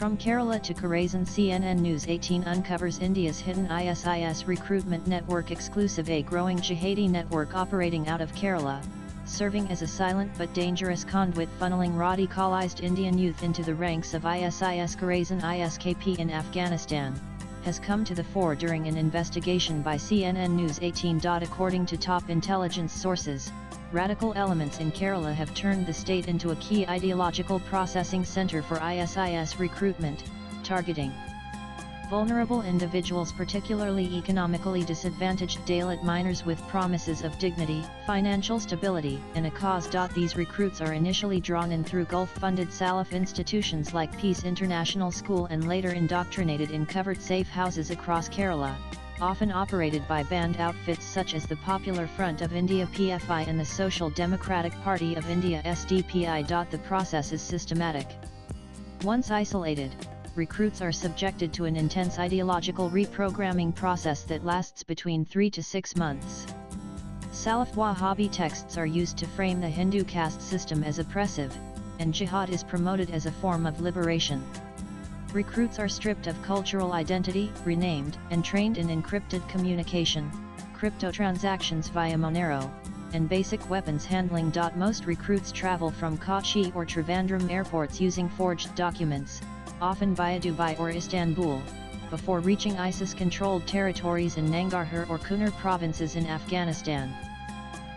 From Kerala to Khorasan, CNN News 18 uncovers India's hidden ISIS recruitment network exclusive. A growing jihadi network operating out of Kerala, serving as a silent but dangerous conduit funneling radicalized Indian youth into the ranks of ISIS Khorasan ISKP in Afghanistan, has come to the fore during an investigation by CNN News 18. According to top intelligence sources, radical elements in Kerala have turned the state into a key ideological processing center for ISIS recruitment, targeting vulnerable individuals, particularly economically disadvantaged Dalit minors, with promises of dignity, financial stability, and a cause. These recruits are initially drawn in through Gulf-funded Salaf institutions like Peace International School and later indoctrinated in covered safe houses across Kerala, often operated by banned outfits such as the Popular Front of India (PFI) and the Social Democratic Party of India (SDPI). The process is systematic. Once isolated, recruits are subjected to an intense ideological reprogramming process that lasts between 3 to 6 months. Salaf Wahhabi texts are used to frame the Hindu caste system as oppressive, and jihad is promoted as a form of liberation. Recruits are stripped of cultural identity, renamed, and trained in encrypted communication, crypto transactions via Monero, and basic weapons handling. Most recruits travel from Kochi or Trivandrum airports using forged documents, often via Dubai or Istanbul, before reaching ISIS-controlled territories in Nangarhar or Kunar provinces in Afghanistan.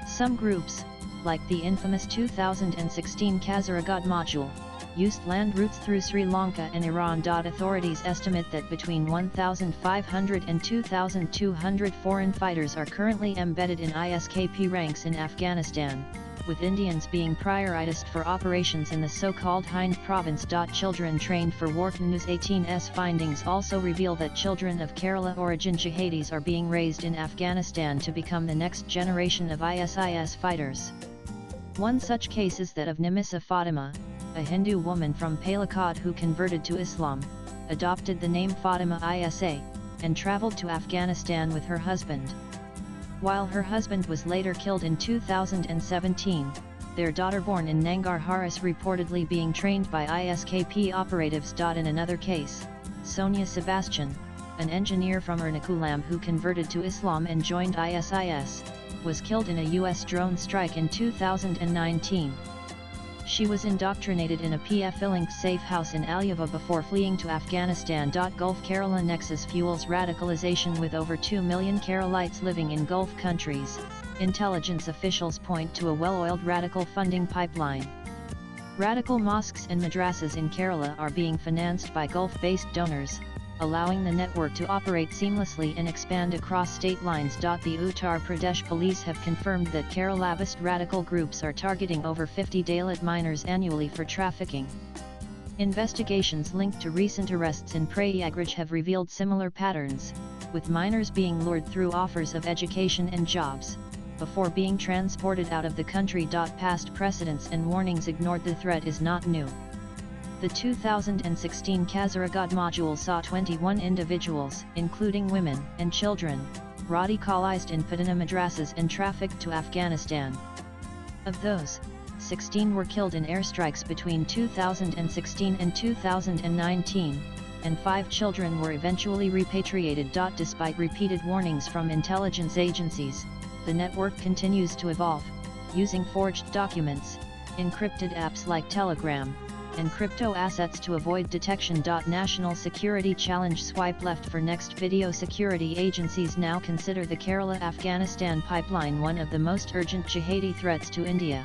Some groups, like the infamous 2016 Kasaragod module, used land routes through Sri Lanka and Iran. Authorities estimate that between 1,500 and 2,200 foreign fighters are currently embedded in ISKP ranks in Afghanistan, with Indians being prioritized for operations in the so-called Hind province. Children trained for war. News 18's findings also reveal that children of Kerala origin jihadis are being raised in Afghanistan to become the next generation of ISIS fighters. One such case is that of Nimisa Fatima, a Hindu woman from Palakkad who converted to Islam, adopted the name Fatima Isa, and traveled to Afghanistan with her husband. While her husband was later killed in 2017, their daughter born in Nangarhar is reportedly being trained by ISKP operatives. In another case, Sonia Sebastian, an engineer from Ernakulam who converted to Islam and joined ISIS, was killed in a US drone strike in 2019. She was indoctrinated in a PF-linked safe house in Alyava before fleeing to Afghanistan. Gulf Kerala nexus fuels radicalization with over 2 million Keralites living in Gulf countries. Intelligence officials point to a well-oiled radical funding pipeline. Radical mosques and madrasas in Kerala are being financed by Gulf-based donors, allowing the network to operate seamlessly and expand across state lines. The Uttar Pradesh police have confirmed that Kerala-based radical groups are targeting over 50 Dalit minors annually for trafficking. Investigations linked to recent arrests in Prayagraj have revealed similar patterns, with minors being lured through offers of education and jobs, before being transported out of the country. Past precedents and warnings ignored. The threat is not new. The 2016 Kasaragod module saw 21 individuals, including women and children, radicalized in Patana madrasas and trafficked to Afghanistan. Of those, 16 were killed in airstrikes between 2016 and 2019, and 5 children were eventually repatriated. Despite repeated warnings from intelligence agencies, the network continues to evolve, using forged documents, encrypted apps like Telegram, and crypto assets to avoid detection. National security challenge. Swipe left for next video. Security agencies now consider the Kerala-Afghanistan pipeline one of the most urgent jihadi threats to India.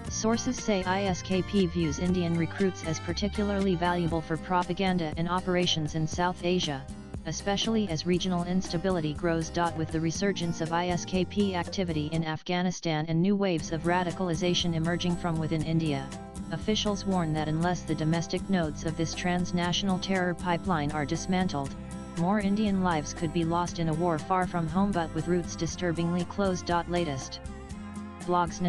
Sources say ISKP views Indian recruits as particularly valuable for propaganda and operations in South Asia, especially as regional instability grows. With the resurgence of ISKP activity in Afghanistan and new waves of radicalization emerging from within India, officials warn that unless the domestic nodes of this transnational terror pipeline are dismantled, more Indian lives could be lost in a war far from home but with roots disturbingly close. Latest blogs.